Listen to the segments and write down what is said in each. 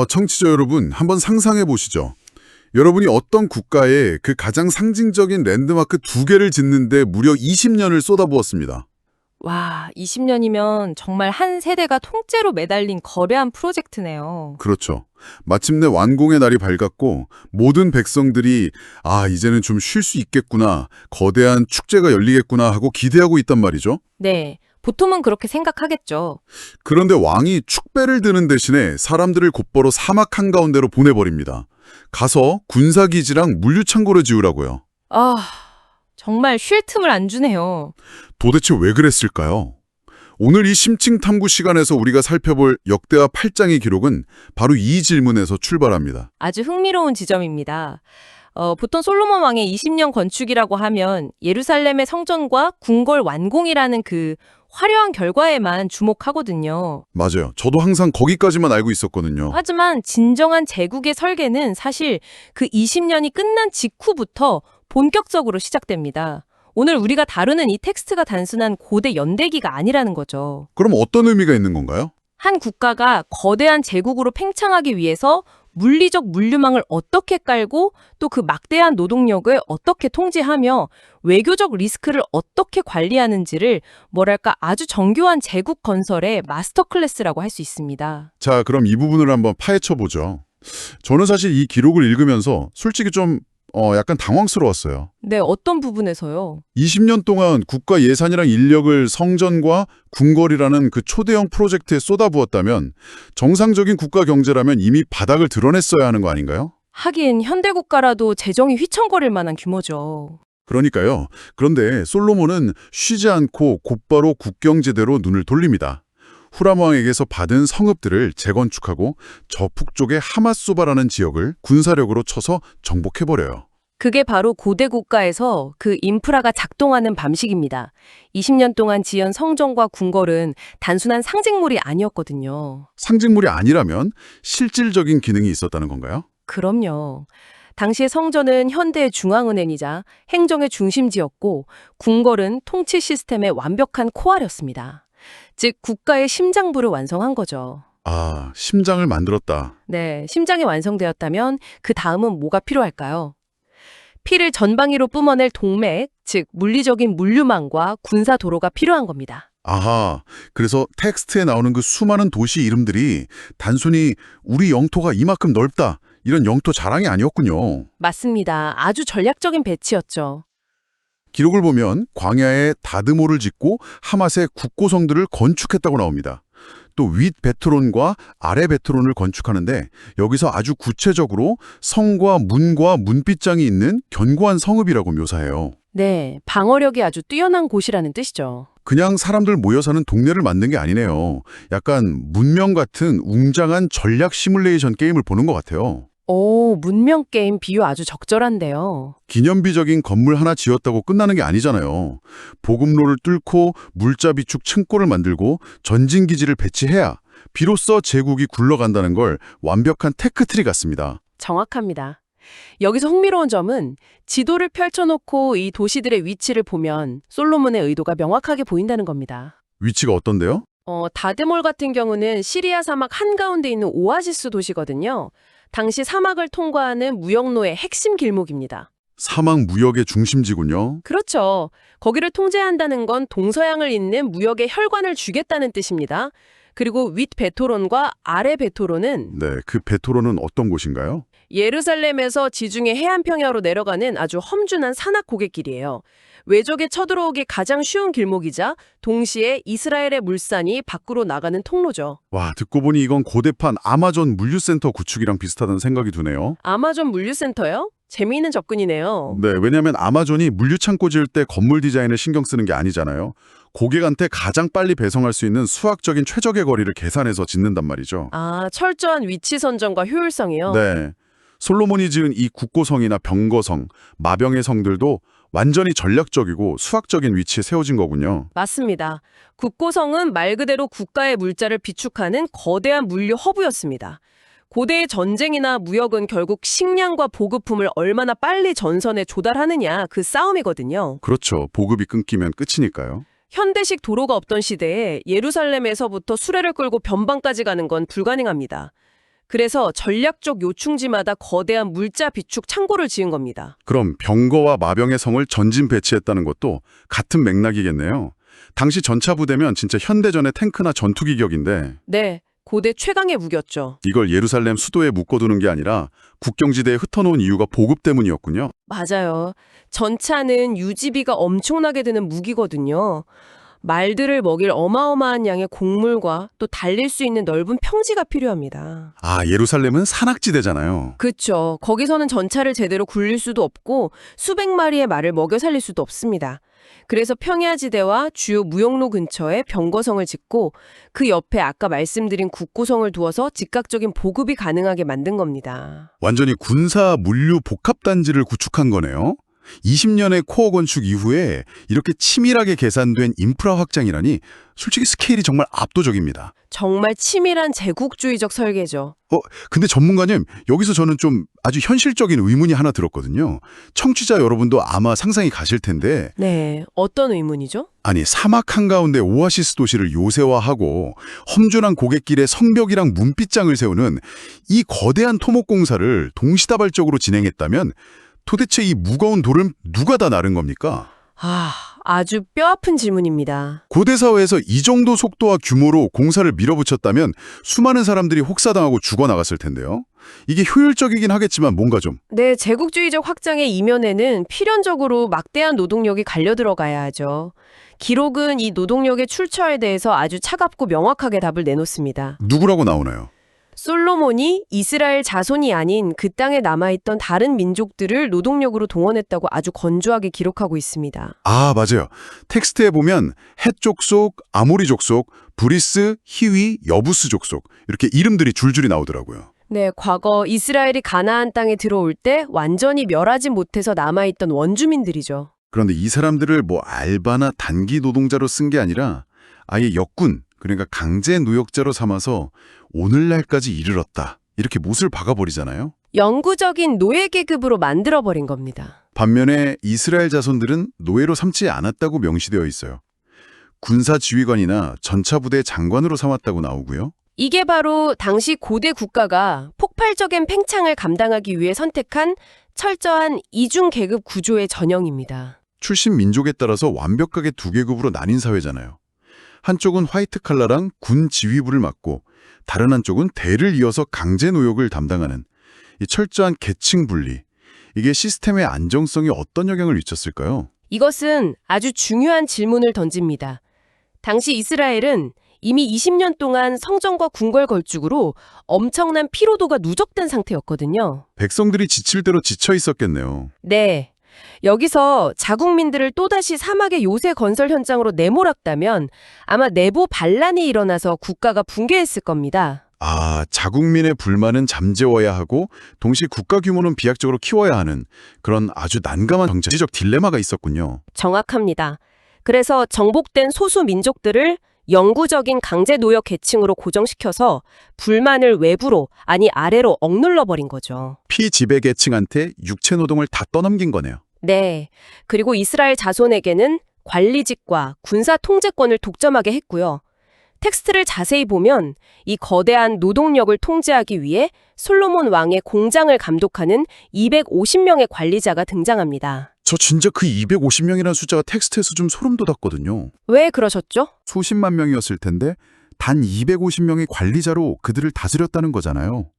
청취자 여러분, 한번 상상해 보시죠. 여러분이 어떤 국가에 그 가장 상징적인 랜드마크 두 개를 짓는데 무려 20년을 쏟아부었습니다. 와, 20년이면 정말 한 세대가 통째로 매달린 거대한 프로젝트네요. 그렇죠. 마침내 완공의 날이 밝았고 모든 백성들이 이제는 좀 쉴 수 있겠구나, 거대한 축제가 열리겠구나 하고 기대하고 있단 말이죠. 네, 보통은 그렇게 생각하겠죠. 그런데 왕이 축배를 드는 대신에 사람들을 곧바로 사막 한가운데로 보내버립니다. 가서 군사기지랑 물류창고를 지으라고요. 아, 정말 쉴 틈을 안 주네요. 도대체 왜 그랬을까요? 오늘 이 심층 탐구 시간에서 우리가 살펴볼 역대하 8장의 기록은 바로 이 질문에서 출발합니다. 아주 흥미로운 지점입니다. 보통 솔로몬 왕의 20년 건축이라고 하면 예루살렘의 성전과 궁궐 완공이라는 그 화려한 결과에만 주목하거든요. 맞아요. 저도 항상 거기까지만 알고 있었거든요. 하지만 진정한 제국의 설계는 사실 그 20년이 끝난 직후부터 본격적으로 시작됩니다. 오늘 우리가 다루는 이 텍스트가 단순한 고대 연대기가 아니라는 거죠. 그럼 어떤 의미가 있는 건가요? 한 국가가 거대한 제국으로 팽창하기 위해서 물리적 물류망을 어떻게 깔고 또 그 막대한 노동력을 어떻게 통제하며 외교적 리스크를 어떻게 관리하는지를 뭐랄까 아주 정교한 제국 건설의 마스터 클래스라고 할 수 있습니다. 자, 그럼 이 부분을 한번 파헤쳐 보죠. 저는 사실 이 기록을 읽으면서 솔직히 좀 약간 당황스러웠어요. 네, 어떤 부분에서요? 20년 동안 국가 예산이랑 인력을 성전과 궁궐이라는 그 초대형 프로젝트에 쏟아부었다면 정상적인 국가 경제라면 이미 바닥을 드러냈어야 하는 거 아닌가요? 하긴 현대국가라도 재정이 휘청거릴 만한 규모죠. 그러니까요. 그런데 솔로몬은 쉬지 않고 곧바로 국경제대로 눈을 돌립니다. 후람 왕에게서 받은 성읍들을 재건축하고 저 북쪽의 하맛소바라는 지역을 군사력으로 쳐서 정복해버려요. 그게 바로 고대 국가에서 그 인프라가 작동하는 방식입니다. 20년 동안 지은 성전과 궁궐은 단순한 상징물이 아니었거든요. 상징물이 아니라면 실질적인 기능이 있었다는 건가요? 그럼요. 당시의 성전은 현대의 중앙은행이자 행정의 중심지였고 궁궐은 통치 시스템의 완벽한 코알이었습니다. 즉 국가의 심장부를 완성한 거죠. 심장을 만들었다. 네, 심장이 완성되었다면 그 다음은 뭐가 필요할까요? 피를 전방위로 뿜어낼 동맥, 즉 물리적인 물류망과 군사 도로가 필요한 겁니다. 그래서 텍스트에 나오는 그 수많은 도시 이름들이 단순히 우리 영토가 이만큼 넓다, 이런 영토 자랑이 아니었군요. 맞습니다. 아주 전략적인 배치였죠. 기록을 보면 광야에 다드모를 짓고 하맛에 국고성들을 건축했다고 나옵니다. 또 윗 베트론과 아래 베트론을 건축하는데 여기서 아주 구체적으로 성과 문과 문빗장이 있는 견고한 성읍이라고 묘사해요. 네, 방어력이 아주 뛰어난 곳이라는 뜻이죠. 그냥 사람들 모여 사는 동네를 만든 게 아니네요. 약간 문명 같은 웅장한 전략 시뮬레이션 게임을 보는 것 같아요. 오, 문명 게임 비유 아주 적절한데요. 기념비적인 건물 하나 지었다고 끝나는 게 아니잖아요. 보급로를 뚫고 물자 비축 층골을 만들고 전진기지를 배치해야 비로소 제국이 굴러간다는 걸 완벽한 테크트리 같습니다. 정확합니다. 여기서 흥미로운 점은 지도를 펼쳐놓고 이 도시들의 위치를 보면 솔로몬의 의도가 명확하게 보인다는 겁니다. 위치가 어떤데요? 다데몰 같은 경우는 시리아 사막 한가운데 있는 오아시스 도시거든요. 당시 사막을 통과하는 무역로의 핵심 길목입니다. 사막 무역의 중심지군요. 그렇죠. 거기를 통제한다는 건 동서양을 잇는 무역의 혈관을 쥐겠다는 뜻입니다. 그리고 윗 베토론과 아래 베토론은 네, 그 베토로는 어떤 곳인가요? 예루살렘에서 지중해 해안평야로 내려가는 아주 험준한 산악 고갯길이에요. 외적에 쳐들어오기 가장 쉬운 길목이자 동시에 이스라엘의 물산이 밖으로 나가는 통로죠. 와, 듣고 보니 이건 고대판 아마존 물류센터 구축이랑 비슷하다는 생각이 드네요. 아마존 물류센터요? 재미있는 접근이네요. 네, 왜냐하면 아마존이 물류창고 지을 때 건물 디자인을 신경 쓰는 게 아니잖아요. 고객한테 가장 빨리 배송할 수 있는 수학적인 최적의 거리를 계산해서 짓는단 말이죠. 철저한 위치 선정과 효율성이요? 네, 솔로몬이 지은 이 국고성이나 병거성, 마병의 성들도 완전히 전략적이고 수학적인 위치에 세워진 거군요. 맞습니다. 국고성은 말 그대로 국가의 물자를 비축하는 거대한 물류 허브였습니다. 고대의 전쟁이나 무역은 결국 식량과 보급품을 얼마나 빨리 전선에 조달하느냐 그 싸움이거든요. 그렇죠. 보급이 끊기면 끝이니까요. 현대식 도로가 없던 시대에 예루살렘에서부터 수레를 끌고 변방까지 가는 건 불가능합니다. 그래서 전략적 요충지마다 거대한 물자 비축 창고를 지은 겁니다. 그럼 병거와 마병의 성을 전진 배치했다는 것도 같은 맥락이겠네요. 당시 전차 부대면 진짜 현대전의 탱크나 전투기 격인데 네, 고대 최강의 무기였죠. 이걸 예루살렘 수도에 묶어두는 게 아니라 국경지대에 흩어놓은 이유가 보급 때문이었군요. 맞아요. 전차는 유지비가 엄청나게 드는 무기거든요. 말들을 먹일 어마어마한 양의 곡물과 또 달릴 수 있는 넓은 평지가 필요합니다. 아, 예루살렘은 산악지대잖아요. 그쵸. 거기서는 전차를 제대로 굴릴 수도 없고 수백 마리의 말을 먹여 살릴 수도 없습니다. 그래서 평야지대와 주요 무역로 근처에 병거성을 짓고 그 옆에 아까 말씀드린 국고성을 두어서 즉각적인 보급이 가능하게 만든 겁니다. 완전히 군사 물류 복합단지를 구축한 거네요. 20년의 코어 건축 이후에 이렇게 치밀하게 계산된 인프라 확장이라니 솔직히 스케일이 정말 압도적입니다. 정말 치밀한 제국주의적 설계죠. 근데 전문가님, 여기서 저는 좀 아주 현실적인 의문이 하나 들었거든요. 청취자 여러분도 아마 상상이 가실 텐데 네, 어떤 의문이죠? 아니 사막 한가운데 오아시스 도시를 요새화하고 험준한 고갯길에 성벽이랑 문빗장을 세우는 이 거대한 토목공사를 동시다발적으로 진행했다면 도대체 이 무거운 돌은 누가 다 나른 겁니까? 아주 뼈아픈 질문입니다. 고대 사회에서 이 정도 속도와 규모로 공사를 밀어붙였다면 수많은 사람들이 혹사당하고 죽어나갔을 텐데요. 이게 효율적이긴 하겠지만 뭔가 좀 네, 제국주의적 확장의 이면에는 필연적으로 막대한 노동력이 갈려 들어가야 하죠. 기록은 이 노동력의 출처에 대해서 아주 차갑고 명확하게 답을 내놓습니다. 누구라고 나오나요? 솔로몬이 이스라엘 자손이 아닌 그 땅에 남아있던 다른 민족들을 노동력으로 동원했다고 아주 건조하게 기록하고 있습니다. 아, 맞아요. 텍스트에 보면 헷 족속, 아모리 족속, 브리스, 히위, 여부스 족속 이렇게 이름들이 줄줄이 나오더라고요. 네, 과거 이스라엘이 가나안 땅에 들어올 때 완전히 멸하지 못해서 남아있던 원주민들이죠. 그런데 이 사람들을 뭐 알바나 단기 노동자로 쓴 게 아니라 아예 역군, 그러니까 강제 노역자로 삼아서 오늘날까지 이르렀다. 이렇게 못을 박아버리잖아요. 영구적인 노예 계급으로 만들어버린 겁니다. 반면에 이스라엘 자손들은 노예로 삼지 않았다고 명시되어 있어요. 군사지휘관이나 전차부대 장관으로 삼았다고 나오고요. 이게 바로 당시 고대 국가가 폭발적인 팽창을 감당하기 위해 선택한 철저한 이중 계급 구조의 전형입니다. 출신 민족에 따라서 완벽하게 두 계급으로 나뉜 사회잖아요. 한쪽은 화이트 칼라랑 군 지휘부를 맡고 다른 한쪽은 대를 이어서 강제 노역을 담당하는 이 철저한 계층 분리. 이게 시스템의 안정성에 어떤 영향을 미쳤을까요? 이것은 아주 중요한 질문을 던집니다. 당시 이스라엘은 이미 20년 동안 성전과 궁궐 걸쭉으로 엄청난 피로도가 누적된 상태였거든요. 백성들이 지칠 대로 지쳐 있었겠네요. 네. 여기서 자국민들을 또다시 사막의 요새 건설 현장으로 내몰았다면 아마 내부 반란이 일어나서 국가가 붕괴했을 겁니다. 아, 자국민의 불만은 잠재워야 하고 동시에 국가 규모는 비약적으로 키워야 하는 그런 아주 난감한 정치적 딜레마가 있었군요. 정확합니다. 그래서 정복된 소수 민족들을 영구적인 강제 노역 계층으로 고정시켜서 불만을 외부로 아니 아래로 억눌러버린 거죠. 피지배 계층한테 육체 노동을 다 떠넘긴 거네요. 네. 그리고 이스라엘 자손에게는 관리직과 군사 통제권을 독점하게 했고요. 텍스트를 자세히 보면 이 거대한 노동력을 통제하기 위해 솔로몬 왕의 공장을 감독하는 250명의 관리자가 등장합니다. 저 진짜 그 250명이라는 숫자가 텍스트에서 좀 소름 돋았거든요. 왜 그러셨죠? 수십만 명이었을 텐데 단 250명의 관리자로 그들을 다스렸다는 거잖아요.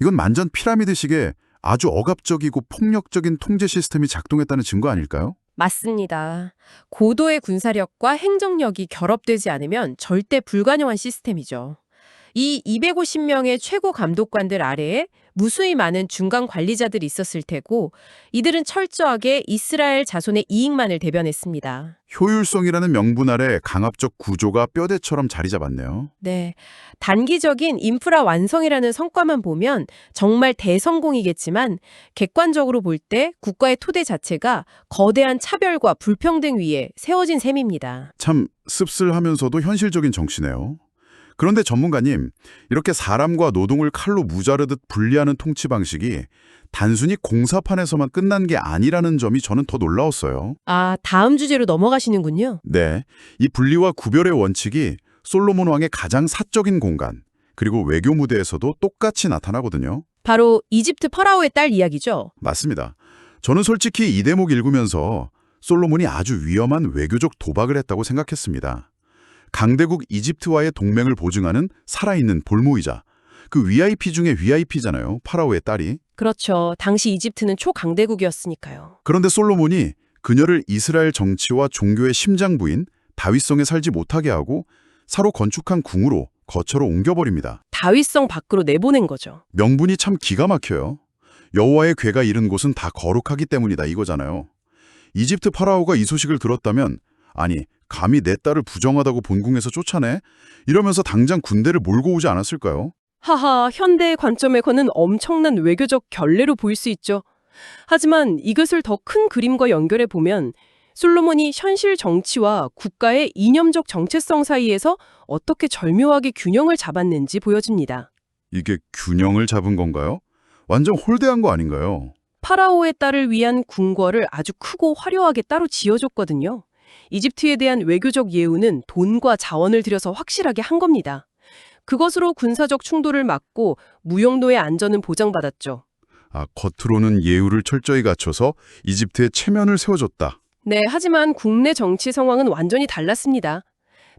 이건 완전 피라미드식의 아주 억압적이고 폭력적인 통제 시스템이 작동했다는 증거 아닐까요? 맞습니다. 고도의 군사력과 행정력이 결합되지 않으면 절대 불가능한 시스템이죠. 이 250명의 최고 감독관들 아래에 무수히 많은 중간 관리자들이 있었을 테고 이들은 철저하게 이스라엘 자손의 이익만을 대변했습니다. 효율성이라는 명분 아래 강압적 구조가 뼈대처럼 자리 잡았네요. 네, 단기적인 인프라 완성이라는 성과만 보면 정말 대성공이겠지만 객관적으로 볼 때 국가의 토대 자체가 거대한 차별과 불평등 위에 세워진 셈입니다. 참 씁쓸하면서도 현실적인 정치네요. 그런데 전문가님, 이렇게 사람과 노동을 칼로 무자르듯 분리하는 통치 방식이 단순히 공사판에서만 끝난 게 아니라는 점이 저는 더 놀라웠어요. 아, 다음 주제로 넘어가시는군요. 네, 이 분리와 구별의 원칙이 솔로몬 왕의 가장 사적인 공간, 그리고 외교 무대에서도 똑같이 나타나거든요. 바로 이집트 파라오의 딸 이야기죠. 맞습니다. 저는 솔직히 이 대목 읽으면서 솔로몬이 아주 위험한 외교적 도박을 했다고 생각했습니다. 강대국 이집트와의 동맹을 보증하는 살아있는 볼모이자 그 VIP 중에 VIP잖아요. 파라오의 딸이. 그렇죠. 당시 이집트는 초강대국이었으니까요. 그런데 솔로몬이 그녀를 이스라엘 정치와 종교의 심장부인 다윗성에 살지 못하게 하고 새로 건축한 궁으로 거처로 옮겨버립니다. 다윗성 밖으로 내보낸 거죠. 명분이 참 기가 막혀요. 여호와의 궤가 이른 곳은 다 거룩하기 때문이다 이거잖아요. 이집트 파라오가 이 소식을 들었다면 아니 감히 내 딸을 부정하다고 본궁에서 쫓아내? 이러면서 당장 군대를 몰고 오지 않았을까요? 하하, 현대의 관점에서는 엄청난 외교적 결례로 보일 수 있죠. 하지만 이것을 더 큰 그림과 연결해 보면 솔로몬이 현실 정치와 국가의 이념적 정체성 사이에서 어떻게 절묘하게 균형을 잡았는지 보여집니다. 이게 균형을 잡은 건가요? 완전 홀대한 거 아닌가요? 파라오의 딸을 위한 궁궐을 아주 크고 화려하게 따로 지어줬거든요. 이집트에 대한 외교적 예우는 돈과 자원을 들여서 확실하게 한 겁니다. 그것으로 군사적 충돌을 막고 무용노의 안전은 보장받았죠. 겉으로는 예우를 철저히 갖춰서 이집트의 체면을 세워줬다. 네, 하지만 국내 정치 상황은 완전히 달랐습니다.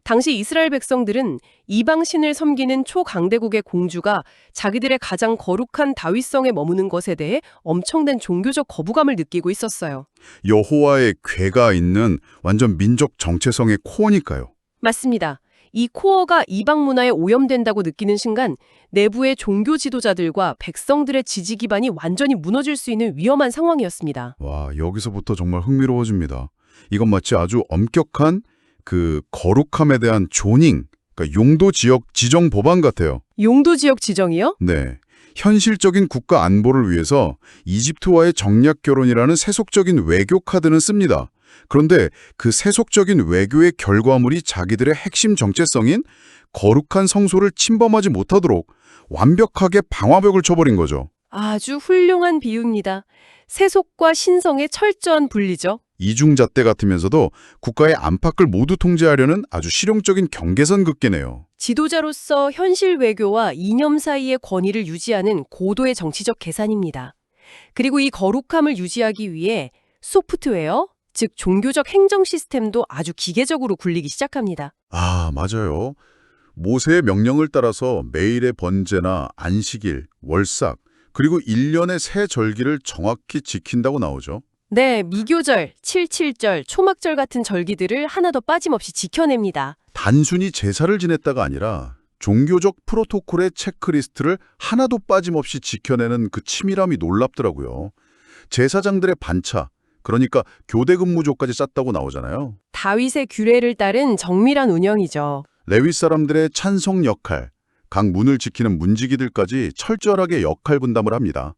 당시 이스라엘 백성들은 이방 신을 섬기는 초강대국의 공주가 자기들의 가장 거룩한 다윗성에 머무는 것에 대해 엄청난 종교적 거부감을 느끼고 있었어요. 여호와의 궤가 있는 완전 민족 정체성의 코어니까요. 맞습니다. 이 코어가 이방 문화에 오염된다고 느끼는 순간 내부의 종교 지도자들과 백성들의 지지 기반이 완전히 무너질 수 있는 위험한 상황이었습니다. 와, 여기서부터 정말 흥미로워집니다. 이건 마치 아주 엄격한 그 거룩함에 대한 조닝, 그러니까 용도 지역 지정 법안 같아요. 용도 지역 지정이요? 네. 현실적인 국가 안보를 위해서 이집트와의 정략 결혼이라는 세속적인 외교 카드는 씁니다. 그런데 그 세속적인 외교의 결과물이 자기들의 핵심 정체성인 거룩한 성소를 침범하지 못하도록 완벽하게 방화벽을 쳐버린 거죠. 아주 훌륭한 비유입니다. 세속과 신성의 철저한 분리죠. 이중잣대 같으면서도 국가의 안팎을 모두 통제하려는 아주 실용적인 경계선 긋기네요. 지도자로서 현실 외교와 이념 사이의 권위를 유지하는 고도의 정치적 계산입니다. 그리고 이 거룩함을 유지하기 위해 소프트웨어, 즉 종교적 행정 시스템도 아주 기계적으로 굴리기 시작합니다. 맞아요. 모세의 명령을 따라서 매일의 번제나 안식일, 월삭, 그리고 1년의 새 절기를 정확히 지킨다고 나오죠. 네, 미교절, 칠칠절, 초막절 같은 절기들을 하나도 빠짐없이 지켜냅니다. 단순히 제사를 지냈다가 아니라 종교적 프로토콜의 체크리스트를 하나도 빠짐없이 지켜내는 그 치밀함이 놀랍더라고요. 제사장들의 반차, 그러니까 교대 근무조까지 짰다고 나오잖아요. 다윗의 규례를 따른 정밀한 운영이죠. 레위 사람들의 찬송 역할, 각 문을 지키는 문지기들까지 철저하게 역할 분담을 합니다.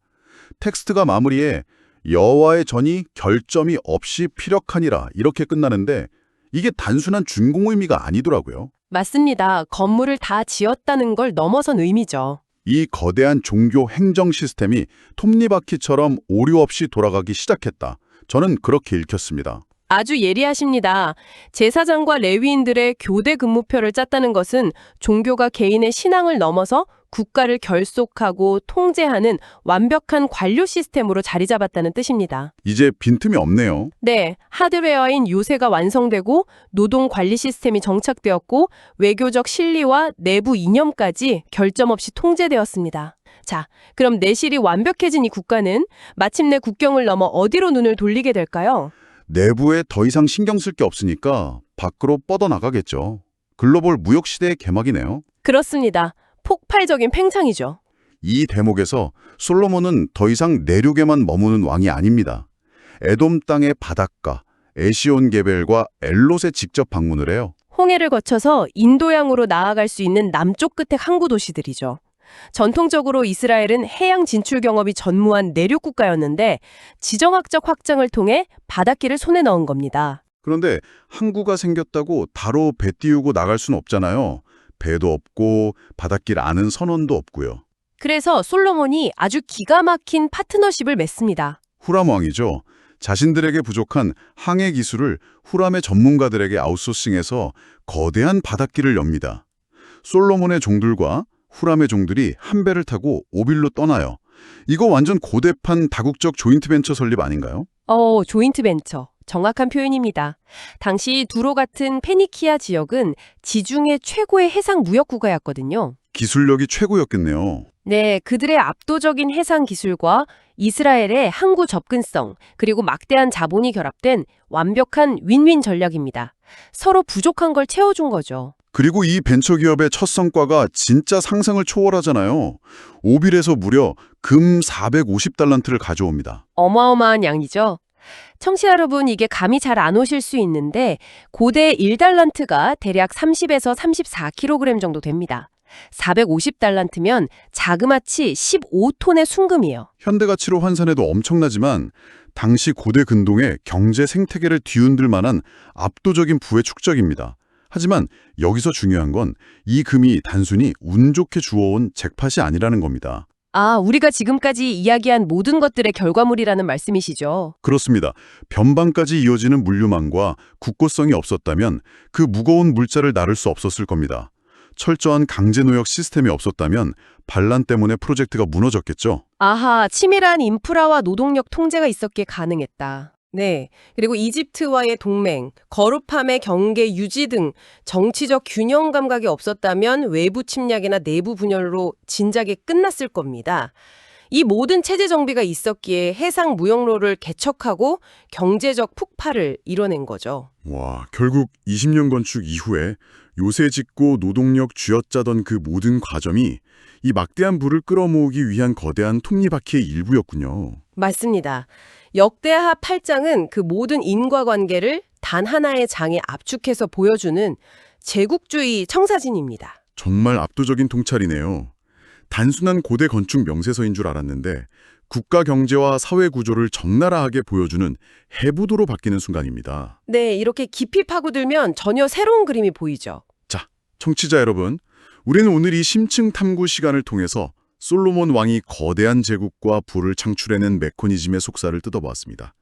텍스트가 마무리에 여호와의 전이 결점이 없이 피력하니라 이렇게 끝나는데 이게 단순한 준공 의미가 아니더라고요. 맞습니다. 건물을 다 지었다는 걸 넘어선 의미죠. 이 거대한 종교 행정 시스템이 톱니바퀴처럼 오류 없이 돌아가기 시작했다. 저는 그렇게 읽혔습니다. 아주 예리하십니다. 제사장과 레위인들의 교대 근무표를 짰다는 것은 종교가 개인의 신앙을 넘어서 국가를 결속하고 통제하는 완벽한 관료 시스템으로 자리 잡았다는 뜻입니다. 이제 빈틈이 없네요. 네, 하드웨어인 요새가 완성되고 노동 관리 시스템이 정착되었고 외교적 실리와 내부 이념까지 결점 없이 통제되었습니다. 자, 그럼 내실이 완벽해진 이 국가는 마침내 국경을 넘어 어디로 눈을 돌리게 될까요? 내부에 더 이상 신경 쓸 게 없으니까 밖으로 뻗어나가겠죠. 글로벌 무역 시대의 개막이네요. 그렇습니다. 폭발적인 팽창이죠. 이 대목에서 솔로몬은 더 이상 내륙에만 머무는 왕이 아닙니다. 에돔 땅의 바닷가, 에시온 게벨과 엘롯에 직접 방문을 해요. 홍해를 거쳐서 인도양으로 나아갈 수 있는 남쪽 끝의 항구 도시들이죠. 전통적으로 이스라엘은 해양 진출 경험이 전무한 내륙 국가였는데 지정학적 확장을 통해 바닷길을 손에 넣은 겁니다. 그런데 항구가 생겼다고 바로 배 띄우고 나갈 수는 없잖아요. 배도 없고 바닷길 아는 선원도 없고요. 그래서 솔로몬이 아주 기가 막힌 파트너십을 맺습니다. 후람 왕이죠. 자신들에게 부족한 항해 기술을 후람의 전문가들에게 아웃소싱해서 거대한 바닷길을 엽니다. 솔로몬의 종들과 후람의 종들이 한 배를 타고 오빌로 떠나요. 이거 완전 고대판 다국적 조인트 벤처 설립 아닌가요? 조인트 벤처. 정확한 표현입니다. 당시 두로 같은 페니키아 지역은 지중해 최고의 해상 무역 국가였거든요. 기술력이 최고였겠네요. 네, 그들의 압도적인 해상 기술과 이스라엘의 항구 접근성, 그리고 막대한 자본이 결합된 완벽한 윈윈 전략입니다. 서로 부족한 걸 채워준 거죠. 그리고 이 벤처기업의 첫 성과가 진짜 상상을 초월하잖아요. 오빌에서 무려 금 450달란트를 가져옵니다. 어마어마한 양이죠. 청취자 여러분, 이게 감이 잘 안 오실 수 있는데 고대 1달란트가 대략 30에서 34kg 정도 됩니다. 450달란트면 자그마치 15톤의 순금이에요. 현대 가치로 환산해도 엄청나지만 당시 고대 근동의 경제 생태계를 뒤흔들 만한 압도적인 부의 축적입니다. 하지만 여기서 중요한 건 이 금이 단순히 운 좋게 주워온 잭팟이 아니라는 겁니다. 우리가 지금까지 이야기한 모든 것들의 결과물이라는 말씀이시죠? 그렇습니다. 변방까지 이어지는 물류망과 굳고성이 없었다면 그 무거운 물자를 나를 수 없었을 겁니다. 철저한 강제노역 시스템이 없었다면 반란 때문에 프로젝트가 무너졌겠죠. 치밀한 인프라와 노동력 통제가 있었기에 가능했다. 네. 그리고 이집트와의 동맹, 거룩함의 경계 유지 등 정치적 균형 감각이 없었다면 외부 침략이나 내부 분열로 진작에 끝났을 겁니다. 이 모든 체제 정비가 있었기에 해상 무역로를 개척하고 경제적 폭발을 이뤄낸 거죠. 와, 결국 20년 건축 이후에 요새 짓고 노동력 쥐어짜던 그 모든 과정이 이 막대한 부를 끌어모으기 위한 거대한 톱니바퀴의 일부였군요. 맞습니다. 역대하 8장은 그 모든 인과관계를 단 하나의 장에 압축해서 보여주는 제국주의 청사진입니다. 정말 압도적인 통찰이네요. 단순한 고대 건축 명세서인 줄 알았는데 국가 경제와 사회 구조를 적나라하게 보여주는 해부도로 바뀌는 순간입니다. 네, 이렇게 깊이 파고들면 전혀 새로운 그림이 보이죠. 자, 청취자 여러분, 우리는 오늘 이 심층 탐구 시간을 통해서 솔로몬 왕이 거대한 제국과 부를 창출해낸 메커니즘의 속살을 뜯어보았습니다.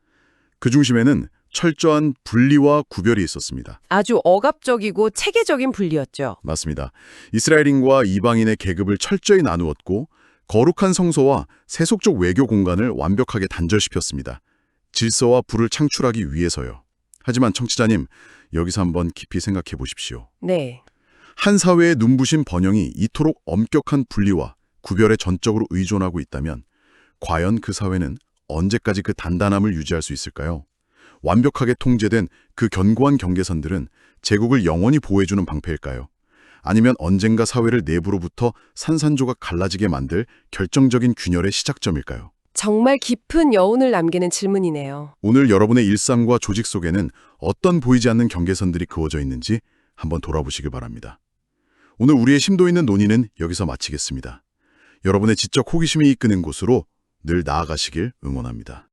그 중심에는 철저한 분리와 구별이 있었습니다. 아주 억압적이고 체계적인 분리였죠. 맞습니다. 이스라엘인과 이방인의 계급을 철저히 나누었고 거룩한 성소와 세속적 외교 공간을 완벽하게 단절시켰습니다. 질서와 부를 창출하기 위해서요. 하지만 청취자님, 여기서 한번 깊이 생각해 보십시오. 네. 한 사회의 눈부신 번영이 이토록 엄격한 분리와 구별에 전적으로 의존하고 있다면 과연 그 사회는 언제까지 그 단단함을 유지할 수 있을까요? 완벽하게 통제된 그 견고한 경계선들은 제국을 영원히 보호해주는 방패일까요? 아니면 언젠가 사회를 내부로부터 산산조각 갈라지게 만들 결정적인 균열의 시작점일까요? 정말 깊은 여운을 남기는 질문이네요. 오늘 여러분의 일상과 조직 속에는 어떤 보이지 않는 경계선들이 그어져 있는지 한번 돌아보시길 바랍니다. 오늘 우리의 심도 있는 논의는 여기서 마치겠습니다. 여러분의 지적 호기심이 이끄는 곳으로 늘 나아가시길 응원합니다.